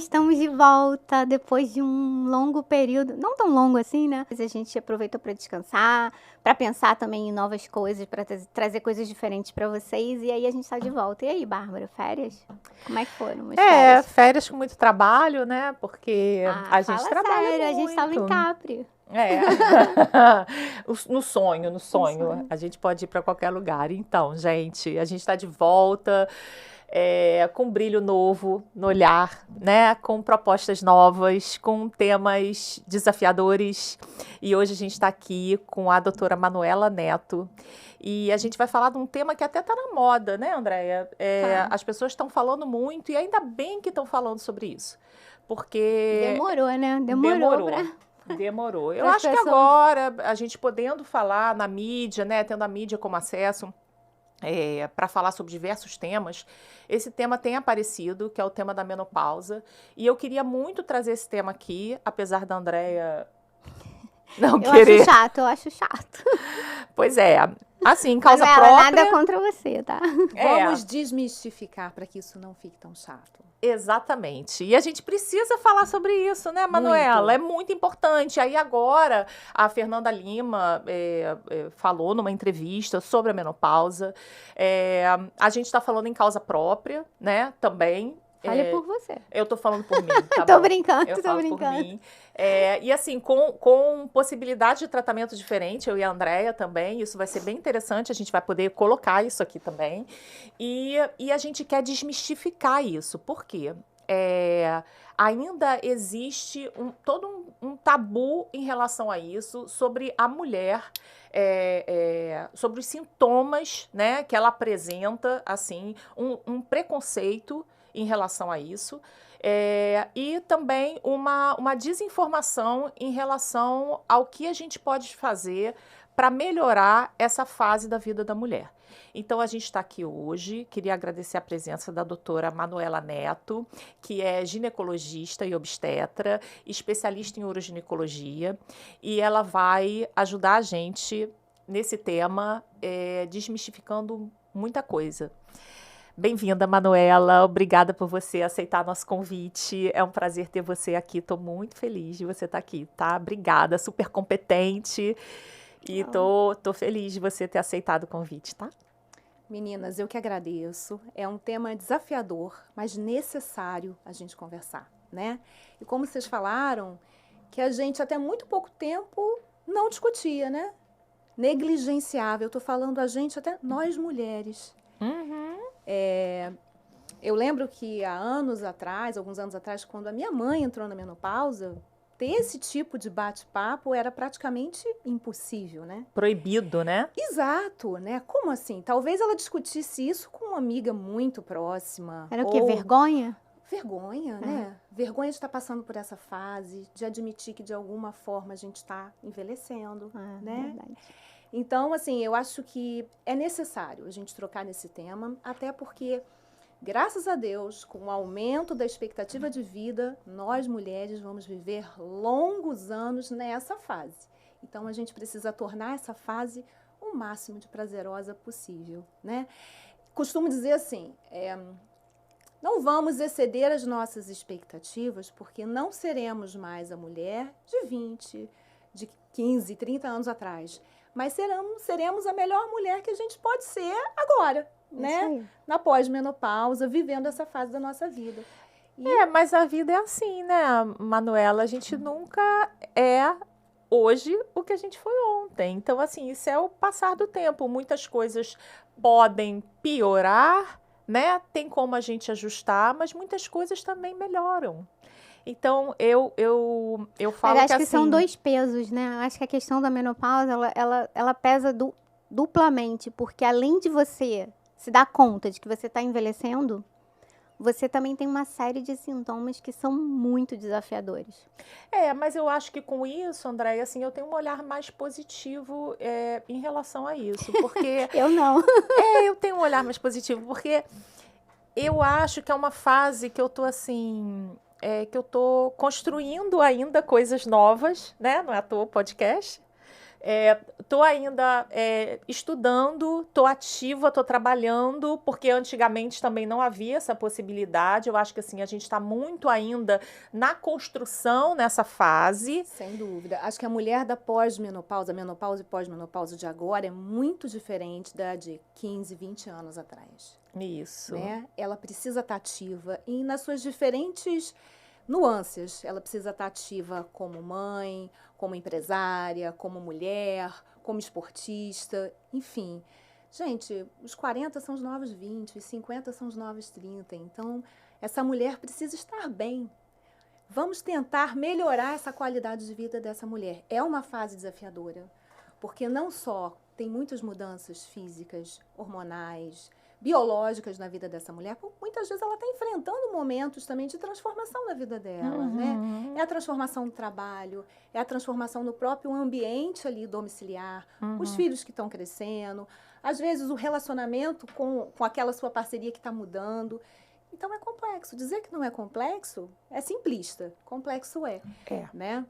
estamos de volta depois de um longo período, não tão longo assim, né? Mas a gente aproveitou para descansar, para pensar também em novas coisas, para trazer coisas diferentes para vocês. E aí a gente está de volta. E aí, Bárbara, férias? Como é que foram as férias? Férias com muito trabalho, né? Porque a gente Fala trabalha sério, muito. a gente estava em Capri. No sonho. A gente pode ir para qualquer lugar. Então, gente, a gente está de volta. Com brilho novo no olhar, né? Com propostas novas, com temas desafiadores. E hoje a gente está aqui com a doutora Manuela Neto. E a gente vai falar de um tema que até está na moda, né, Andréia? As pessoas estão falando muito e ainda bem que estão falando sobre isso. Porque... Demorou, né? Demorou. Eu acho que agora, a gente podendo falar na mídia, né? Tendo a mídia como acesso... para falar sobre diversos temas, esse tema tem aparecido, que é o tema da menopausa, e eu queria muito trazer esse tema aqui, apesar da Andréia não querer. Eu acho chato. Pois é, assim, causa própria... nada contra você, tá? Vamos desmistificar para que isso não fique tão chato. Exatamente. E a gente precisa falar sobre isso, né, Manuela? É muito importante. Aí agora, a Fernanda Lima falou numa entrevista sobre a menopausa. A gente está falando em causa própria, né, também. Fale por você. Eu tô falando por mim, tá Tô bom? brincando, eu tô falo brincando. Por mim. E assim, com possibilidade de tratamento diferente, eu e a Andréia também, isso vai ser bem interessante, a gente vai poder colocar isso aqui também. E a gente quer desmistificar isso. Por quê? Ainda existe todo um tabu em relação a isso, sobre a mulher, sobre os sintomas, né, que ela apresenta, assim, um preconceito em relação a isso, e também uma desinformação em relação ao que a gente pode fazer para melhorar essa fase da vida da mulher. Então, a gente está aqui hoje, queria agradecer a presença da doutora Manuela Neto, que é ginecologista e obstetra, especialista em uroginecologia, e ela vai ajudar a gente nesse tema, desmistificando muita coisa. Bem-vinda, Manuela. Obrigada por você aceitar nosso convite. É um prazer ter você aqui. Estou muito feliz de você estar aqui, tá? Obrigada, super competente. E tô feliz de você ter aceitado o convite, tá? Meninas, eu que agradeço. É um tema desafiador, mas necessário a gente conversar, né? E como vocês falaram, que a gente até muito pouco tempo não discutia, né? Negligenciava. Eu tô falando a gente, até nós mulheres. Eu lembro que há alguns anos atrás, quando a minha mãe entrou na menopausa, ter esse tipo de bate-papo era praticamente impossível, né? Proibido, né? Exato, né? Como assim? Talvez ela discutisse isso com uma amiga muito próxima. Era o quê? Vergonha? Vergonha, né? Vergonha de estar passando por essa fase, de admitir que de alguma forma a gente está envelhecendo, né? Verdade. Então, assim, eu acho que é necessário a gente trocar nesse tema, até porque, graças a Deus, com o aumento da expectativa de vida, nós mulheres vamos viver longos anos nessa fase. Então, a gente precisa tornar essa fase o máximo de prazerosa possível, né? Costumo dizer assim, não vamos exceder as nossas expectativas, porque não seremos mais a mulher de 20, de 15, 30 anos atrás, mas seremos a melhor mulher que a gente pode ser agora, né? Na pós-menopausa, vivendo essa fase da nossa vida. Mas a vida é assim, né, Manuela? A gente nunca é hoje o que a gente foi ontem. Então, assim, isso é o passar do tempo. Muitas coisas podem piorar, né? Tem como a gente ajustar, mas muitas coisas também melhoram. Então, eu falo Mas acho que assim... são dois pesos, né? Eu acho que a questão da menopausa, ela pesa duplamente, porque além de você se dar conta de que você está envelhecendo, você também tem uma série de sintomas que são muito desafiadores. Mas eu acho que com isso, Andréia, assim, eu tenho um olhar mais positivo em relação a isso, porque... Eu não. Eu tenho um olhar mais positivo, porque eu acho que é uma fase que eu tô, assim... que eu tô construindo ainda coisas novas, né? Não é à toa o podcast. Tô ainda estudando, tô ativa, tô trabalhando, porque antigamente também não havia essa possibilidade. Eu acho que assim, a gente está muito ainda na construção nessa fase. Sem dúvida. Acho que a mulher da pós-menopausa, menopausa e pós-menopausa de agora é muito diferente da de 15, 20 anos atrás. Isso. Né? Ela precisa estar ativa e nas suas diferentes nuances. Ela precisa estar ativa como mãe, como empresária, como mulher, como esportista, enfim. Gente, os 40 são os novos 20, os 50 são os novos 30. Então, essa mulher precisa estar bem. Vamos tentar melhorar essa qualidade de vida dessa mulher. É uma fase desafiadora, porque não só tem muitas mudanças físicas, hormonais, biológicas na vida dessa mulher, muitas vezes ela está enfrentando momentos também de transformação na vida dela, né? É a transformação no trabalho, é a transformação no próprio ambiente ali domiciliar, os filhos que estão crescendo, às vezes o relacionamento com aquela sua parceria que está mudando. Então é complexo. Dizer que não é complexo é simplista. Complexo né?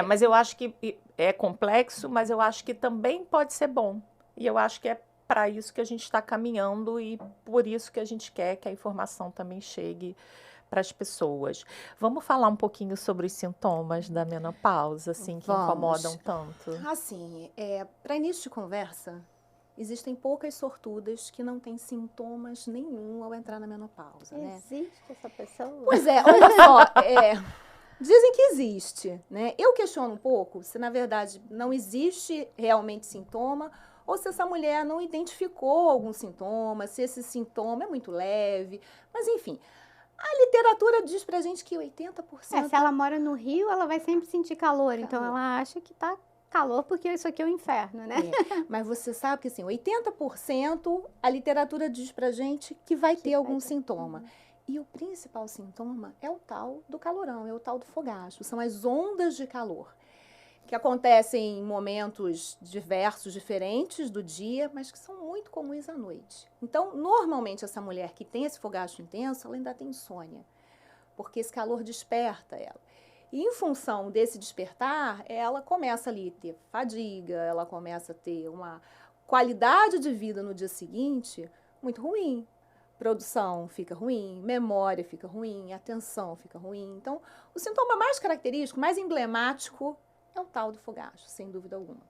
Mas eu acho que é complexo, mas eu acho que também pode ser bom. E eu acho que é para isso que a gente está caminhando e por isso que a gente quer que a informação também chegue para as pessoas. Vamos falar um pouquinho sobre os sintomas da menopausa, assim, que incomodam tanto? Assim, para início de conversa, existem poucas sortudas que não têm sintomas nenhum ao entrar na menopausa, né? Existe essa pessoa? Pois olha só, dizem que existe, né? Eu questiono um pouco se, na verdade, não existe realmente sintoma ou se essa mulher não identificou algum sintoma, se esse sintoma é muito leve. Mas, enfim, a literatura diz pra gente que 80%... se ela mora no Rio, ela vai sempre sentir calor. Então, ela acha que tá calor porque isso aqui é o inferno, né? Mas você sabe que, assim, 80% a literatura diz pra gente que vai ter algum sintoma. E o principal sintoma é o tal do calorão, é o tal do fogacho. São as ondas de calor, que acontecem em momentos diversos, diferentes do dia, mas que são muito comuns à noite. Então, normalmente, essa mulher que tem esse fogacho intenso, ela ainda tem insônia, porque esse calor desperta ela. E em função desse despertar, ela começa ali a ter fadiga, ela começa a ter uma qualidade de vida no dia seguinte muito ruim. Produção fica ruim, memória fica ruim, atenção fica ruim. Então, o sintoma mais característico, mais emblemático, é o tal do fogacho, sem dúvida alguma.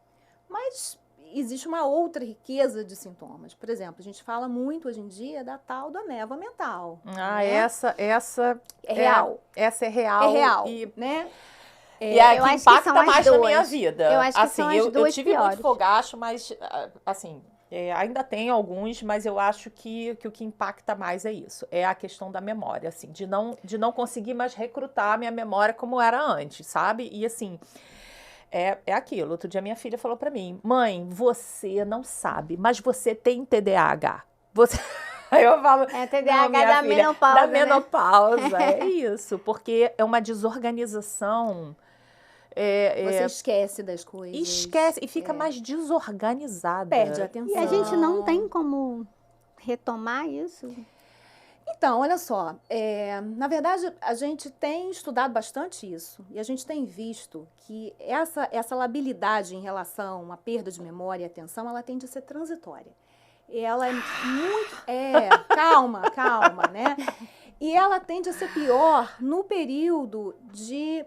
Mas existe uma outra riqueza de sintomas. Por exemplo, a gente fala muito hoje em dia da tal da névoa mental. Né? Essa é real. Essa é real. É real, e, né? E a que impacta mais na minha vida. Eu acho que são as duas eu tive piores. muito fogacho, mas assim, ainda tem alguns, mas eu acho que o que impacta mais é isso. É a questão da memória, assim, de não conseguir mais recrutar a minha memória como era antes, sabe? E assim, é aquilo. Outro dia minha filha falou pra mim: mãe, você não sabe, mas você tem TDAH. Aí eu falo, TDAH da menopausa. Da menopausa, é isso, porque é uma desorganização. Você esquece das coisas. Esquece e fica mais desorganizada. Perde a atenção. E a gente não tem como retomar isso? Então, olha só, na verdade, a gente tem estudado bastante isso e a gente tem visto que essa labilidade em relação à perda de memória e atenção, ela tende a ser transitória. Ela é muito... calma, né? E ela tende a ser pior no período de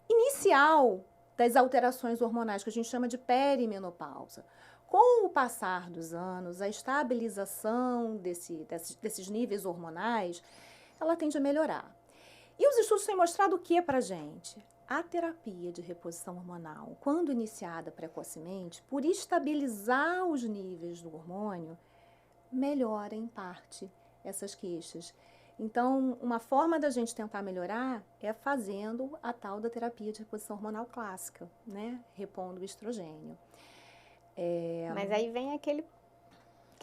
inicial das alterações hormonais, que a gente chama de perimenopausa. Com o passar dos anos, a estabilização desses níveis hormonais, ela tende a melhorar. E os estudos têm mostrado o que pra gente? A terapia de reposição hormonal, quando iniciada precocemente, por estabilizar os níveis do hormônio, melhora em parte essas queixas. Então, uma forma da gente tentar melhorar é fazendo a tal da terapia de reposição hormonal clássica, né? Repondo o estrogênio. Mas aí vem aquele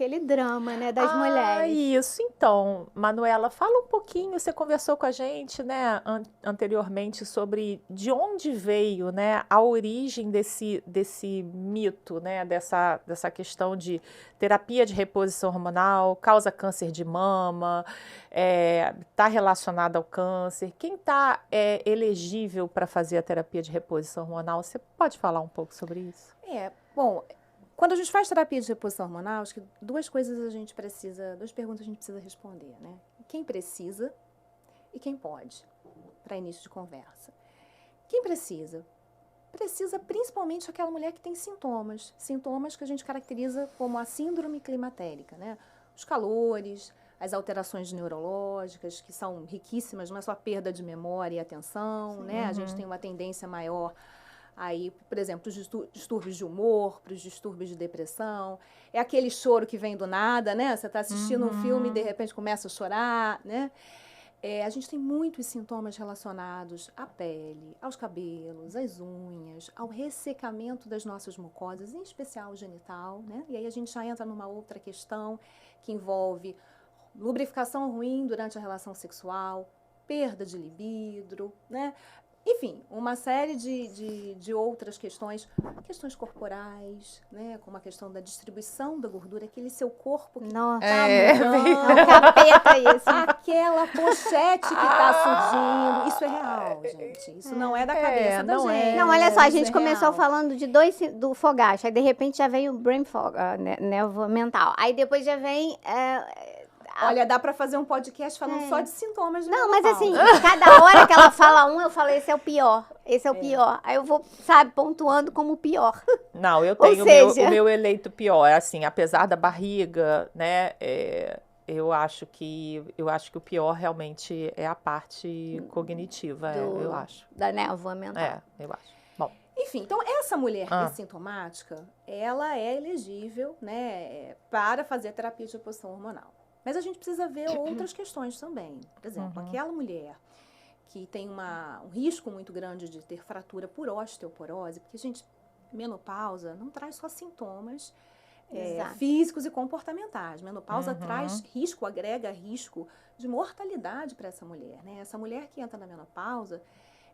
aquele drama, né, das mulheres. Isso. Então, Manuela, fala um pouquinho, você conversou com a gente, né, anteriormente sobre de onde veio, né, a origem desse mito, né, dessa questão de terapia de reposição hormonal, causa câncer de mama, está relacionada ao câncer. Quem está elegível para fazer a terapia de reposição hormonal? Você pode falar um pouco sobre isso? Bom, quando a gente faz terapia de reposição hormonal, acho que duas perguntas a gente precisa responder, né? Quem precisa e quem pode, para início de conversa. Quem precisa? Precisa principalmente aquela mulher que tem sintomas que a gente caracteriza como a síndrome climatérica, né? Os calores, as alterações neurológicas, que são riquíssimas, não é só perda de memória e atenção, né? A gente tem uma tendência maior aí, por exemplo, os distúrbios de humor, para os distúrbios de depressão. É aquele choro que vem do nada, né? Você está assistindo um filme e de repente começa a chorar, né? A gente tem muitos sintomas relacionados à pele, aos cabelos, às unhas, ao ressecamento das nossas mucosas, em especial o genital, né? E aí a gente já entra numa outra questão que envolve lubrificação ruim durante a relação sexual, perda de libido, né? Enfim, uma série de outras questões corporais, né? Como a questão da distribuição da gordura, aquele seu corpo que Nossa, tá é mudando, um capeta isso. aquela pochete que tá surgindo. Isso é real, gente. Isso não é da cabeça da gente. Não, olha só, a gente Isso é começou real. falando do fogacho, aí de repente já veio o brain fog, névoa mental. Aí depois já vem... Olha, dá pra fazer um podcast falando só de sintomas de Não, mas menopausa. assim, cada hora que ela fala um, eu falo, esse é o pior, esse é o pior. Aí eu vou, sabe, pontuando como o pior. Não, eu Ou tenho seja- o meu eleito pior. Assim, apesar da barriga, né? Eu acho que o pior realmente é a parte cognitiva, eu acho. Da névoa mental. Eu acho. Bom, Enfim, então essa mulher que é sintomática, ela é elegível, né, para fazer a terapia de reposição hormonal. Mas a gente precisa ver outras questões também. Por exemplo, aquela mulher que tem um risco muito grande de ter fratura por osteoporose, porque, gente, menopausa não traz só sintomas Exato. físicos e comportamentais. Menopausa traz risco, agrega risco de mortalidade para essa mulher, né? Essa mulher que entra na menopausa,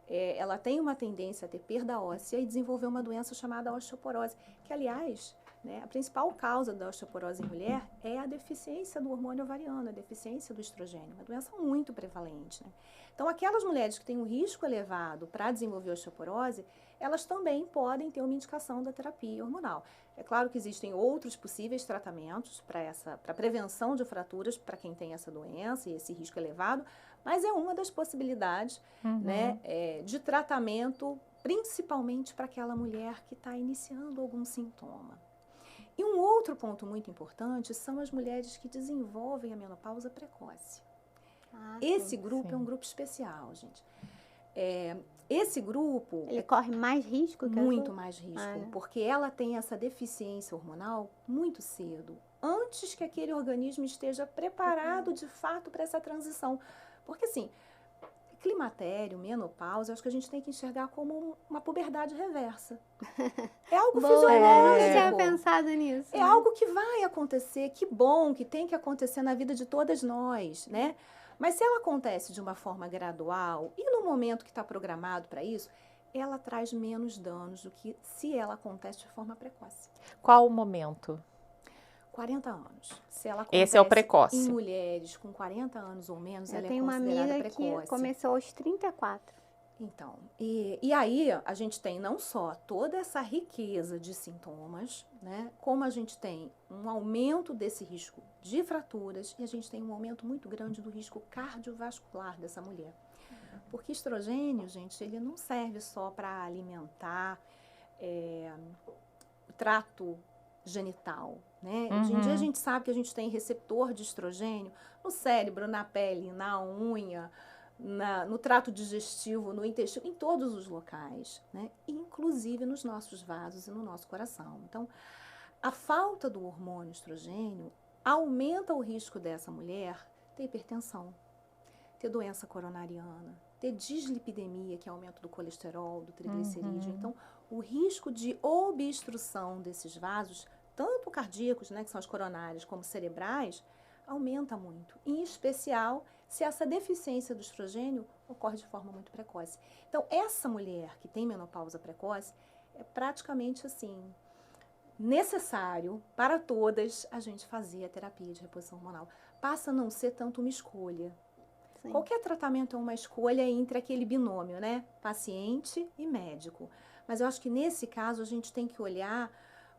ela tem uma tendência a ter perda óssea e desenvolver uma doença chamada osteoporose, que, aliás, né, a principal causa da osteoporose em mulher é a deficiência do hormônio ovariano, a deficiência do estrogênio, uma doença muito prevalente, né? Então, aquelas mulheres que têm um risco elevado para desenvolver osteoporose, elas também podem ter uma indicação da terapia hormonal. É claro que existem outros possíveis tratamentos para prevenção de fraturas para quem tem essa doença e esse risco elevado, mas é uma das possibilidades, né, de tratamento, principalmente para aquela mulher que está iniciando algum sintoma. E um outro ponto muito importante são as mulheres que desenvolvem a menopausa precoce. Esse grupo é um grupo especial, gente. Esse grupo Ele corre mais risco que muito as mais risco, né? porque ela tem essa deficiência hormonal muito cedo, antes que aquele organismo esteja preparado de fato para essa transição. Porque assim, climatério, menopausa, acho que a gente tem que enxergar como uma puberdade reversa. É algo Boa, fisiológico. eu não tinha pensado nisso. É algo que vai acontecer, que bom, que tem que acontecer na vida de todas nós, né? Mas se ela acontece de uma forma gradual e no momento que está programado para isso, ela traz menos danos do que se ela acontece de forma precoce. qual o momento? 40 anos. Se ela Esse é o acontece precoce. em mulheres com 40 anos ou menos, Eu ela tenho é uma considerada amiga precoce. que começou aos 34. Então, e aí a gente tem não só toda essa riqueza de sintomas, né, como a gente tem um aumento desse risco de fraturas e a gente tem um aumento muito grande do risco cardiovascular dessa mulher. Porque estrogênio, gente, ele não serve só para alimentar o trato genital, né? Hoje em dia a gente sabe que a gente tem receptor de estrogênio no cérebro, na pele, na unha, no trato digestivo, no intestino, em todos os locais, né? Inclusive nos nossos vasos e no nosso coração. Então, a falta do hormônio estrogênio aumenta o risco dessa mulher ter hipertensão, ter doença coronariana, ter dislipidemia, que é aumento do colesterol, do triglicerídeo. Então, o risco de obstrução desses vasos tanto cardíacos, né, que são as coronárias, como cerebrais, aumenta muito. Em especial, se essa deficiência do estrogênio ocorre de forma muito precoce. Então, essa mulher que tem menopausa precoce, é praticamente assim, necessário para todas a gente fazer a terapia de reposição hormonal. Passa a não ser tanto uma escolha. Sim. Qualquer tratamento é uma escolha entre aquele binômio, né? Paciente e médico. Mas eu acho que nesse caso a gente tem que olhar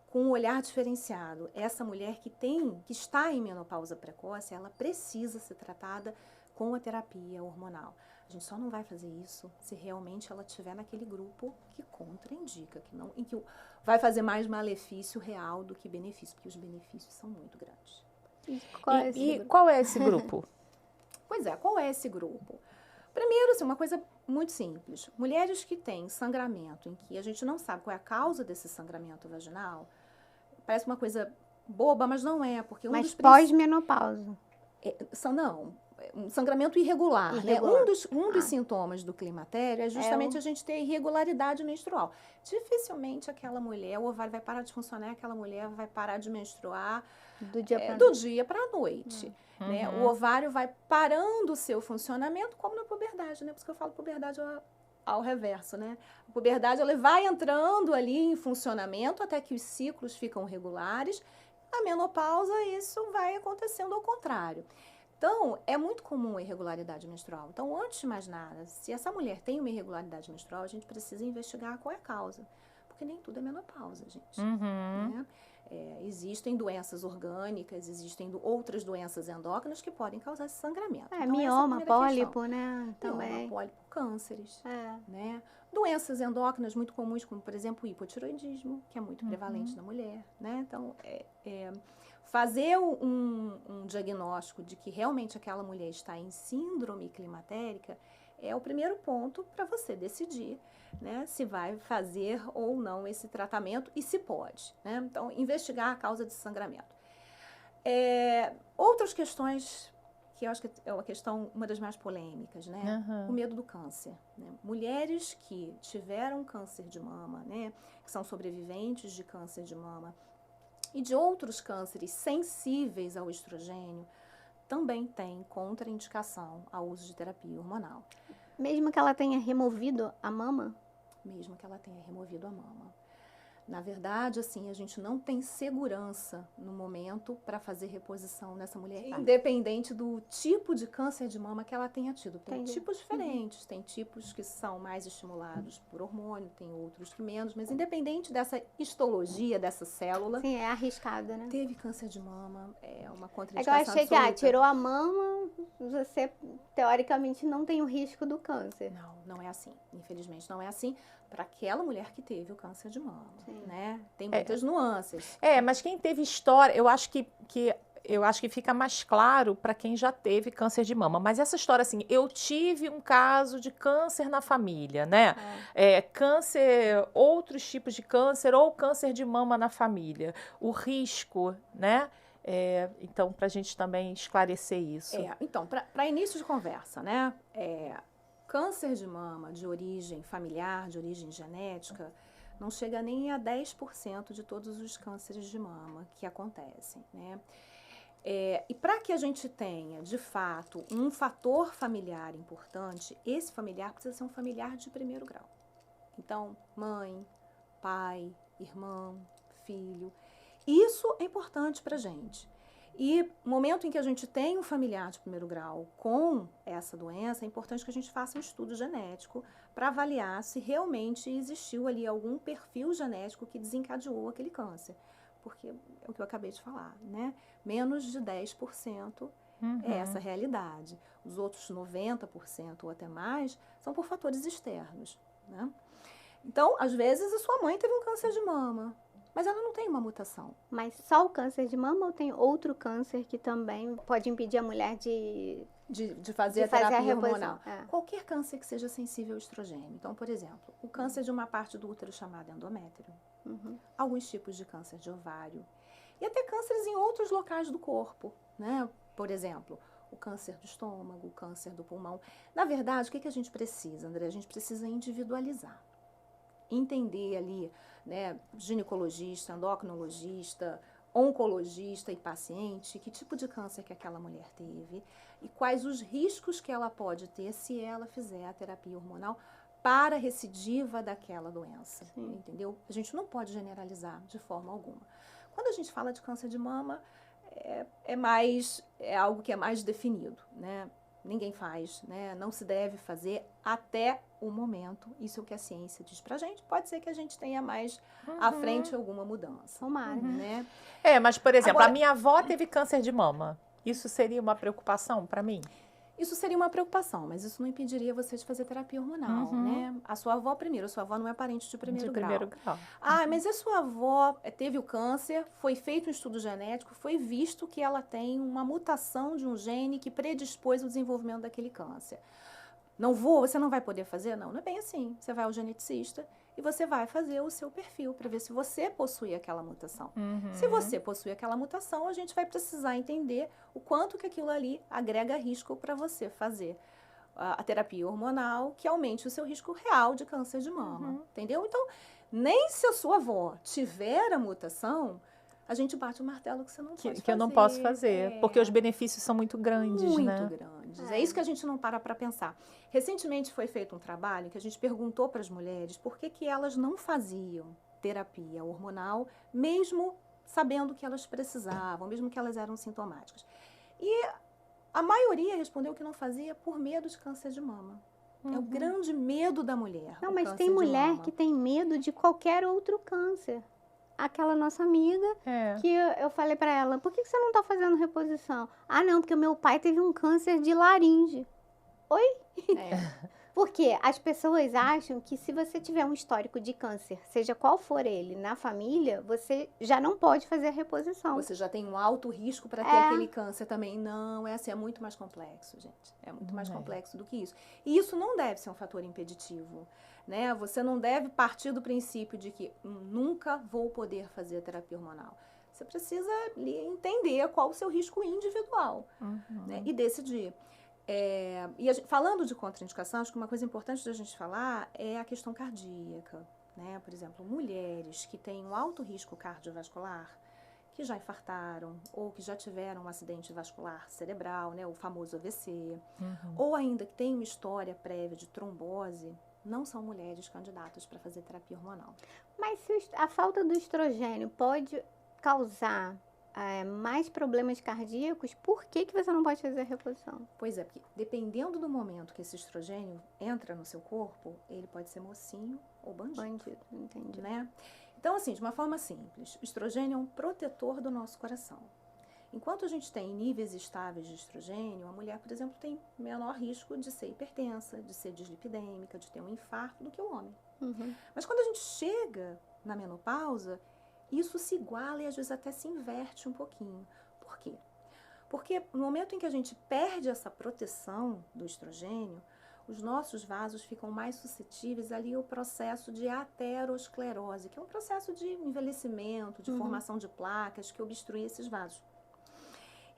com um olhar diferenciado. Essa mulher que está em menopausa precoce, ela precisa ser tratada com a terapia hormonal. A gente só não vai fazer isso se realmente ela estiver naquele grupo que contraindica, em que vai fazer mais malefício real do que benefício, porque os benefícios são muito grandes. Qual é esse grupo? Pois é, qual é esse grupo? Primeiro, assim, uma coisa muito simples. Mulheres que têm sangramento, em que a gente não sabe qual é a causa desse sangramento vaginal, parece uma coisa boba, mas não é, porque Mas pós-menopausa. Um sangramento irregular, né? Um dos sintomas do climatério é justamente a gente ter irregularidade menstrual. Dificilmente aquela mulher, o ovário vai parar de funcionar, aquela mulher vai parar de menstruar do dia para a noite. Né? O ovário vai parando o seu funcionamento, como na puberdade, né? Por isso que eu falo puberdade ao reverso, né? A puberdade, ela vai entrando ali em funcionamento até que os ciclos ficam regulares. A menopausa, isso vai acontecendo ao contrário. Então, é muito comum a irregularidade menstrual. Então, antes de mais nada, se essa mulher tem uma irregularidade menstrual, a gente precisa investigar qual é a causa. Porque nem tudo é menopausa, gente. Né? Existem doenças orgânicas, existem outras doenças endócrinas que podem causar esse sangramento. Então, mioma, pólipo, né? Também. Mioma, pólipo, cânceres. Né? Doenças endócrinas muito comuns, como, por exemplo, o hipotiroidismo, que é muito prevalente na mulher. Né? Então, fazer um diagnóstico de que realmente aquela mulher está em síndrome climatérica é o primeiro ponto para você decidir, né, se vai fazer ou não esse tratamento e se pode. Né? Então, investigar a causa de sangramento. Outras questões que eu acho que é uma das mais polêmicas, né? O medo do câncer. Né? Mulheres que tiveram câncer de mama, né, que são sobreviventes de câncer de mama, e de outros cânceres sensíveis ao estrogênio, também tem contraindicação ao uso de terapia hormonal. Mesmo que ela tenha removido a mama? Mesmo que ela tenha removido a mama. Na verdade, assim, a gente não tem segurança no momento para fazer reposição nessa mulher, independente do tipo de câncer de mama que ela tenha tido. Tem tipos diferentes, tem tipos que são mais estimulados por hormônio, tem outros que menos, mas independente dessa histologia, dessa célula... Sim, é arriscado, né? Teve câncer de mama, é uma contraindicação É que eu achei absoluta. que, tirou a mama, você, teoricamente, não tem o risco do câncer. Não é assim. Infelizmente, não é assim para aquela mulher que teve o câncer de mama, né? Tem muitas nuances. Mas quem teve história, eu acho que fica mais claro para quem já teve câncer de mama. Mas essa história, assim, eu tive um caso de câncer na família, né? Câncer, outros tipos de câncer ou câncer de mama na família. O risco, né? Então, para a gente também esclarecer isso. Então, para início de conversa, né? Câncer de mama de origem familiar, de origem genética, não chega nem a 10% de todos os cânceres de mama que acontecem, né? E para que a gente tenha, de fato, um fator familiar importante, esse familiar precisa ser um familiar de primeiro grau. Então, mãe, pai, irmão, filho. Isso é importante para a gente. E no momento em que a gente tem um familiar de primeiro grau com essa doença, é importante que a gente faça um estudo genético para avaliar se realmente existiu ali algum perfil genético que desencadeou aquele câncer. Porque é o que eu acabei de falar, né? Menos de 10% é essa realidade. Os outros 90% ou até mais são por fatores externos, né? Então, às vezes, a sua mãe teve um câncer de mama, mas ela não tem uma mutação. Mas só o câncer de mama ou tem outro câncer que também pode impedir a mulher de fazer a terapia hormonal? É. Qualquer câncer que seja sensível ao estrogênio. Então, por exemplo, o câncer de uma parte do útero chamado endométrio, alguns tipos de câncer de ovário e até cânceres em outros locais do corpo, né? Por exemplo, o câncer do estômago, o câncer do pulmão. Na verdade, o que a gente precisa, André? A gente precisa individualizar. Entender ali, né, ginecologista, endocrinologista, oncologista e paciente que tipo de câncer que aquela mulher teve e quais os riscos que ela pode ter se ela fizer a terapia hormonal para a recidiva daquela doença, Sim. entendeu? A gente não pode generalizar de forma alguma. Quando a gente fala de câncer de mama, é algo que é mais definido, né? Ninguém faz, né? Não se deve fazer até o momento. Isso é o que a ciência diz pra gente. Pode ser que a gente tenha mais à frente alguma mudança. Tomara. Né? Mas, por exemplo, Agora- a minha avó teve câncer de mama. Isso seria uma preocupação para mim? Isso seria uma preocupação, mas isso não impediria você de fazer terapia hormonal, né? A sua avó não é parente de primeiro grau. Ah, mas a sua avó teve o câncer, foi feito um estudo genético, foi visto que ela tem uma mutação de um gene que predispôs o desenvolvimento daquele câncer. Você não vai poder fazer? Não, não é bem assim. Você vai ao geneticista e você vai fazer o seu perfil para ver se você possui aquela mutação. Se você possui aquela mutação, a gente vai precisar entender o quanto que aquilo ali agrega risco para você fazer a terapia hormonal que aumente o seu risco real de câncer de mama, entendeu? Então, nem se a sua avó tiver a mutação, a gente bate o martelo que você não pode fazer. Que eu não posso fazer, porque os benefícios são muito grandes, muito né? grandes. É isso que a gente não para pensar. Recentemente foi feito um trabalho que a gente perguntou para as mulheres por que elas não faziam terapia hormonal, mesmo sabendo que elas precisavam, mesmo que elas eram sintomáticas. E a maioria respondeu que não fazia por medo de câncer de mama. É o grande medo da mulher. Não, o mas câncer tem de mulher mama. que tem medo de qualquer outro câncer. Aquela nossa amiga, que eu falei pra ela, por que você não tá fazendo reposição? Ah, não, porque o meu pai teve um câncer de laringe. Oi? É. Porque as pessoas acham que se você tiver um histórico de câncer, seja qual for ele, na família, você já não pode fazer a reposição. Você já tem um alto risco para ter aquele câncer também. Não, é muito mais complexo, gente. É muito mais complexo do que isso. E isso não deve ser um fator impeditivo, né? Você não deve partir do princípio de que nunca vou poder fazer terapia hormonal. Você precisa entender qual o seu risco individual, né? E decidir. Falando de contraindicação, acho que uma coisa importante da gente falar é a questão cardíaca, né? Por exemplo, mulheres que têm um alto risco cardiovascular, que já infartaram ou que já tiveram um acidente vascular cerebral, né? O famoso AVC, ou ainda que têm uma história prévia de trombose, não são mulheres candidatas para fazer terapia hormonal. Mas se a falta do estrogênio pode causar mais problemas cardíacos, por que você não pode fazer a reposição? Pois é, porque dependendo do momento que esse estrogênio entra no seu corpo, ele pode ser mocinho ou bandido. Entendi. Né? Então, assim, de uma forma simples, o estrogênio é um protetor do nosso coração. Enquanto a gente tem níveis estáveis de estrogênio, a mulher, por exemplo, tem menor risco de ser hipertensa, de ser dislipidêmica, de ter um infarto do que o homem. Mas quando a gente chega na menopausa, isso se iguala e às vezes até se inverte um pouquinho. Por quê? Porque no momento em que a gente perde essa proteção do estrogênio, os nossos vasos ficam mais suscetíveis ali ao processo de aterosclerose, que é um processo de envelhecimento, de formação de placas que obstrui esses vasos.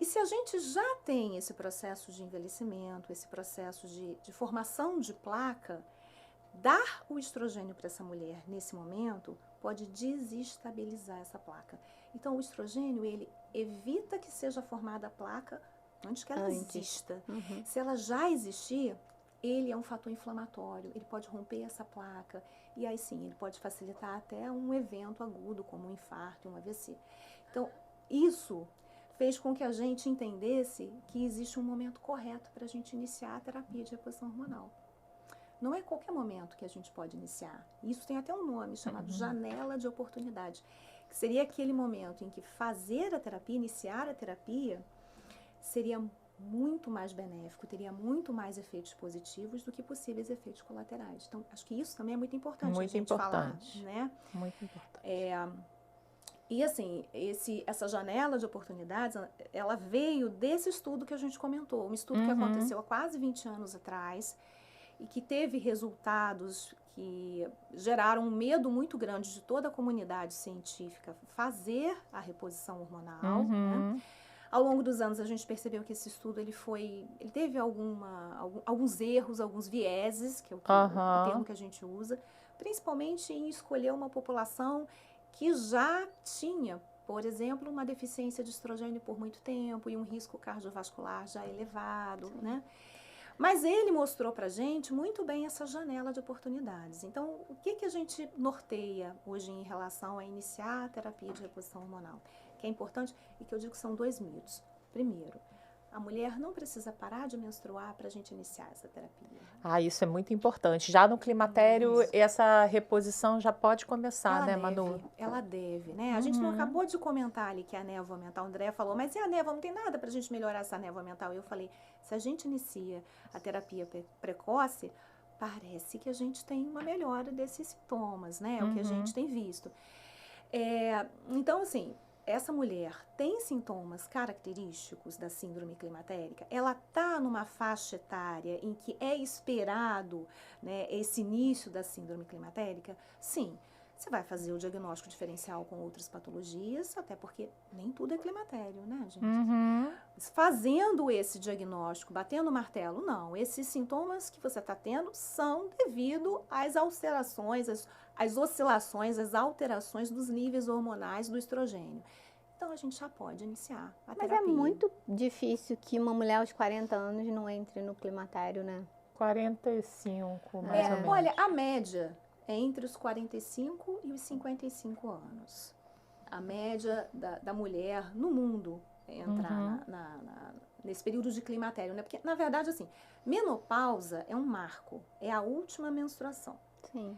E se a gente já tem esse processo de envelhecimento, esse processo de formação de placa, dar o estrogênio para essa mulher nesse momento pode desestabilizar essa placa. Então, o estrogênio, ele evita que seja formada a placa antes que ela exista. Se ela já existir, ele é um fator inflamatório, ele pode romper essa placa e aí sim, ele pode facilitar até um evento agudo, como um infarto, um AVC. Então, isso fez com que a gente entendesse que existe um momento correto para a gente iniciar a terapia de reposição hormonal. Não é qualquer momento que a gente pode iniciar. Isso tem até um nome chamado janela de oportunidade, que seria aquele momento em que fazer a terapia, iniciar a terapia, seria muito mais benéfico, teria muito mais efeitos positivos do que possíveis efeitos colaterais. Então, acho que isso também é muito importante a gente falar, né? Muito importante. E assim, essa janela de oportunidades, ela veio desse estudo que a gente comentou, um estudo que aconteceu há quase 20 anos atrás, e que teve resultados que geraram um medo muito grande de toda a comunidade científica fazer a reposição hormonal. Né? Ao longo dos anos, a gente percebeu que esse estudo ele teve alguns erros, alguns vieses, que é o termo que a gente usa, principalmente em escolher uma população que já tinha por exemplo, uma deficiência de estrogênio por muito tempo e um risco cardiovascular já elevado, né? Mas ele mostrou pra gente muito bem essa janela de oportunidades. Então, o que a gente norteia hoje em relação a iniciar a terapia de reposição hormonal? Que é importante e que eu digo que são 2 mitos. Primeiro, a mulher não precisa parar de menstruar para a gente iniciar essa terapia. Isso é muito importante. Já no climatério, essa reposição já pode começar, né, Manu? Ela deve, né? A gente não acabou de comentar ali que a névoa mental, o André falou, mas e a névoa? Não tem nada para a gente melhorar essa névoa mental. Eu falei, se a gente inicia a terapia precoce, parece que a gente tem uma melhora desses sintomas, né? É o que a gente tem visto. Então, assim, essa mulher tem sintomas característicos da síndrome climatérica? Ela está numa faixa etária em que é esperado, né, esse início da síndrome climatérica? Sim. Você vai fazer o diagnóstico diferencial com outras patologias, até porque nem tudo é climatério, né, gente? Fazendo esse diagnóstico, batendo o martelo, não. Esses sintomas que você está tendo são devido às alterações, às oscilações, às alterações dos níveis hormonais do estrogênio. Então, a gente já pode iniciar a terapia. Mas é muito difícil que uma mulher aos 40 anos não entre no climatério, né? 45, mais ou menos. Olha, a média é entre os 45 e os 55 anos. A média da mulher no mundo entrar nesse período de climatério, né? Porque, na verdade, assim, menopausa é um marco, é a última menstruação. Sim.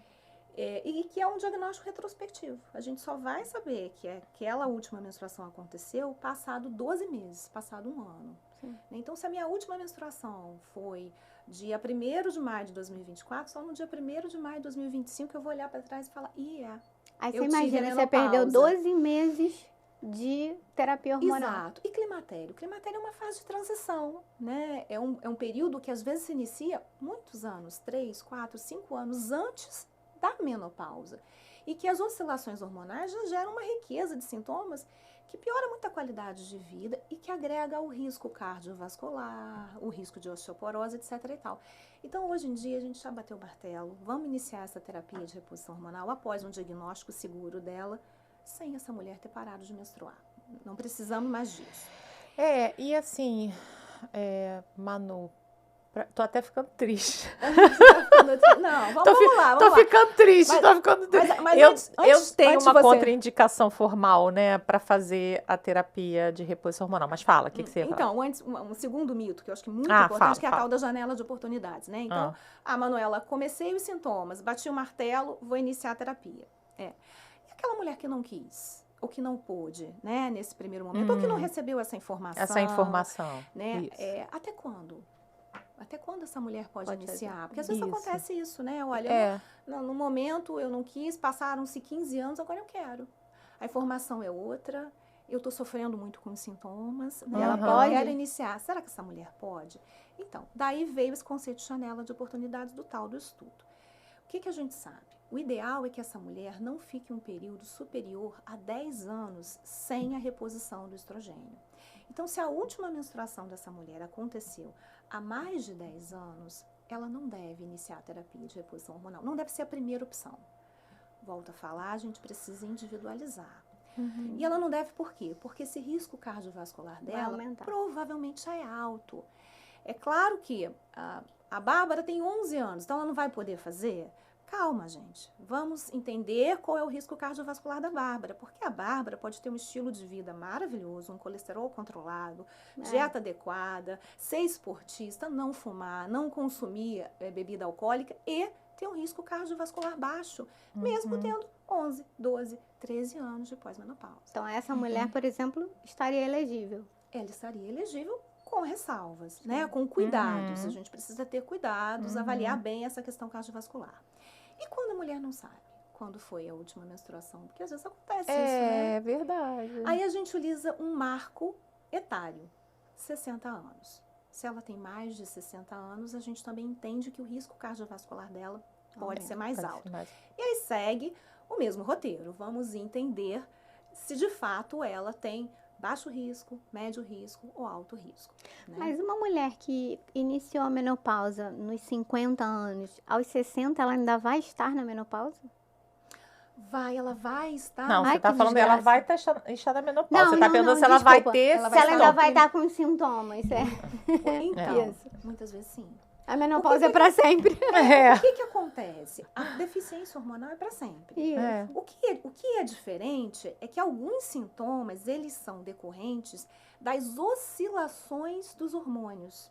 E que é um diagnóstico retrospectivo. A gente só vai saber que aquela última menstruação aconteceu passado 12 meses, passado um ano. Sim. Então, se a minha última menstruação foi dia 1º de maio de 2024, só no dia 1º de maio de 2025 eu vou olhar para trás e falar, Aí você eu tive imagina, você perdeu 12 meses de terapia hormonal. Exato. E climatério? Climatério é uma fase de transição, né? É um período que às vezes se inicia muitos anos, 3, 4, 5 anos antes da menopausa. E que as oscilações hormonais já geram uma riqueza de sintomas que piora muito a qualidade de vida e que agrega o risco cardiovascular, o risco de osteoporose, etc. e tal. Então, hoje em dia, a gente já bateu o martelo. Vamos iniciar essa terapia de reposição hormonal após um diagnóstico seguro dela, sem essa mulher ter parado de menstruar. Não precisamos mais disso. E assim, Manu, tô até ficando triste. Não, vamos lá. Tô ficando triste, tô ficando triste. Mas eu tenho uma contraindicação formal, né, para fazer a terapia de reposição hormonal. Mas fala, o que você ia falar? Então, antes, um segundo mito, que eu acho que é muito importante, que é a tal da janela de oportunidades, né? Então, Manuela, comecei os sintomas, bati o martelo, vou iniciar a terapia. E aquela mulher que não quis? Ou que não pôde, né, nesse primeiro momento, ou que não recebeu essa informação. Né? Até quando? Até quando essa mulher pode iniciar? Porque às vezes acontece isso, né? Olha, no momento eu não quis, passaram-se 15 anos, agora eu quero. A informação é outra, eu estou sofrendo muito com os sintomas, né? Eu quero iniciar. Será que essa mulher pode? Então, daí veio esse conceito de janela de oportunidades do tal do estudo. O que a gente sabe? O ideal é que essa mulher não fique um período superior a 10 anos sem a reposição do estrogênio. Então, se a última menstruação dessa mulher aconteceu há mais de 10 anos, ela não deve iniciar a terapia de reposição hormonal. Não deve ser a primeira opção. Volto a falar, a gente precisa individualizar. E ela não deve por quê? Porque esse risco cardiovascular dela provavelmente já é alto. É claro que a Bárbara tem 11 anos, então ela não vai poder fazer? Calma, gente. Vamos entender qual é o risco cardiovascular da Bárbara. Porque a Bárbara pode ter um estilo de vida maravilhoso, um colesterol controlado, dieta adequada, ser esportista, não fumar, não consumir bebida alcoólica e ter um risco cardiovascular baixo, mesmo tendo 11, 12, 13 anos de pós-menopausa. Então, essa mulher, por exemplo, estaria elegível. Ela estaria elegível com ressalvas, né? Com cuidados. A gente precisa ter cuidados, avaliar bem essa questão cardiovascular. E quando a mulher não sabe quando foi a última menstruação? Porque às vezes acontece isso, né? É verdade. Aí a gente utiliza um marco etário, 60 anos. Se ela tem mais de 60 anos, a gente também entende que o risco cardiovascular dela pode ser mais alto. E aí segue o mesmo roteiro. Vamos entender se de fato ela tem baixo risco, médio risco ou alto risco. Né? Mas uma mulher que iniciou a menopausa nos 50 anos, aos 60 ela ainda vai estar na menopausa? ela vai estar... Não, Ai, você tá que falando ela desgraça. vai estar na menopausa. Não, Você tá não, perguntando não, se ela vai desculpa. ter Ela Se ela ainda sintomas. vai estar com sintomas, Então, Isso. muitas vezes sim. A menopausa é pra sempre. É. O que acontece? A deficiência hormonal é para sempre. Isso. É. O que é diferente é que alguns sintomas, eles são decorrentes das oscilações dos hormônios.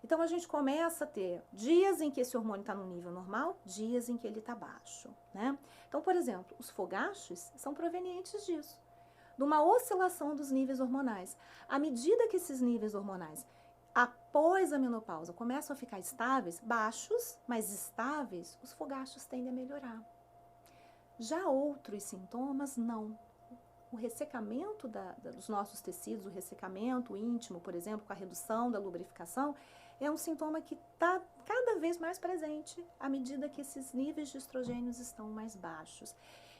Então, a gente começa a ter dias em que esse hormônio está no nível normal, dias em que ele está baixo, né? Então, por exemplo, os fogachos são provenientes disso, de uma oscilação dos níveis hormonais. À medida que esses níveis hormonais, após a menopausa, começam a ficar estáveis, baixos, mas estáveis, os fogachos tendem a melhorar. Já outros sintomas, não. O ressecamento dos nossos tecidos, o ressecamento íntimo, por exemplo, com a redução da lubrificação, é um sintoma que está cada vez mais presente à medida que esses níveis de estrogênios estão mais baixos.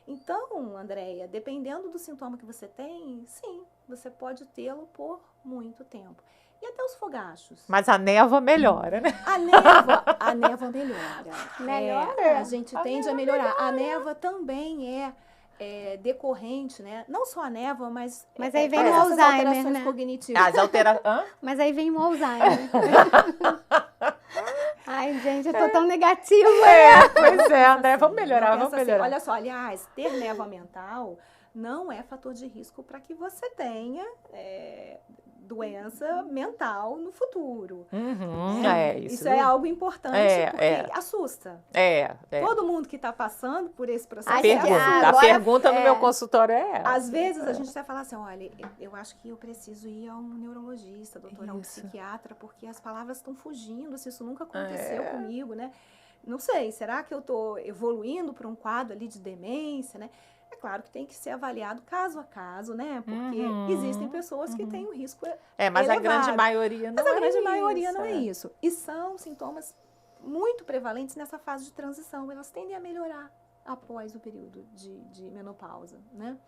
Então, Andréia, dependendo do sintoma que você tem, sim, você pode tê-lo por muito tempo. E até os fogachos. Mas a névoa melhora, né? A névoa melhora. Melhora? A gente tende a melhorar. A névoa também é decorrente, né? Não só a névoa, mas aí vem o essas Alzheimer, alterações né? cognitivas. As alterações. Mas aí vem o Alzheimer. Ai, gente, eu tô tão negativa. Pois é, André, vamos melhorar, Não vamos pensa assim. melhorar. Olha só, aliás, ter névoa mental não é fator de risco para que você tenha doença mental no futuro. Isso é algo importante porque assusta. Todo mundo que está passando por esse processo A pergunta no meu consultório é essa. Às vezes a gente vai falar assim, olha, eu acho que eu preciso ir a um neurologista, doutor, a um psiquiatra, porque as palavras estão fugindo, se isso nunca aconteceu comigo, né? Não sei, será que eu estou evoluindo para um quadro ali de demência, né? É claro que tem que ser avaliado caso a caso, né? Porque existem pessoas que têm um risco mas elevado. a grande maioria não é isso. Mas a grande maioria não é isso. E são sintomas muito prevalentes nessa fase de transição. Elas tendem a melhorar após o período de menopausa, né?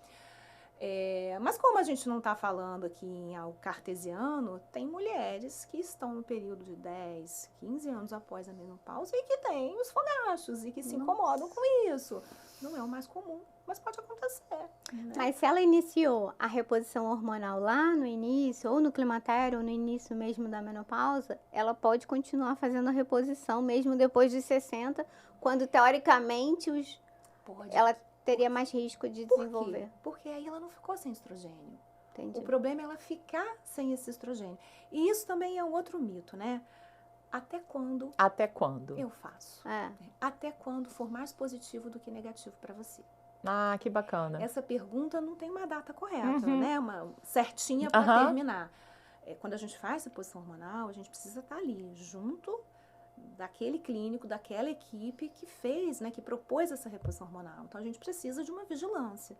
Mas como a gente não está falando aqui em algo cartesiano, tem mulheres que estão no período de 10, 15 anos após a menopausa e que têm os fogachos e que se incomodam com isso. Não é o mais comum, mas pode acontecer. Né? Mas se ela iniciou a reposição hormonal lá no início, ou no climatério, ou no início mesmo da menopausa, ela pode continuar fazendo a reposição mesmo depois dos 60, quando teoricamente ela teria mais risco de desenvolver. Por quê? Porque aí ela não ficou sem estrogênio. Entendi. O problema é ela ficar sem esse estrogênio. E isso também é um outro mito, né? Até quando? Até quando? Eu faço. Até quando for mais positivo do que negativo para você. Ah, que bacana. Essa pergunta não tem uma data correta, né? Uma certinha para terminar. Quando a gente faz reposição hormonal, a gente precisa estar ali, junto daquele clínico, daquela equipe que fez, né, que propôs essa reposição hormonal. Então, a gente precisa de uma vigilância.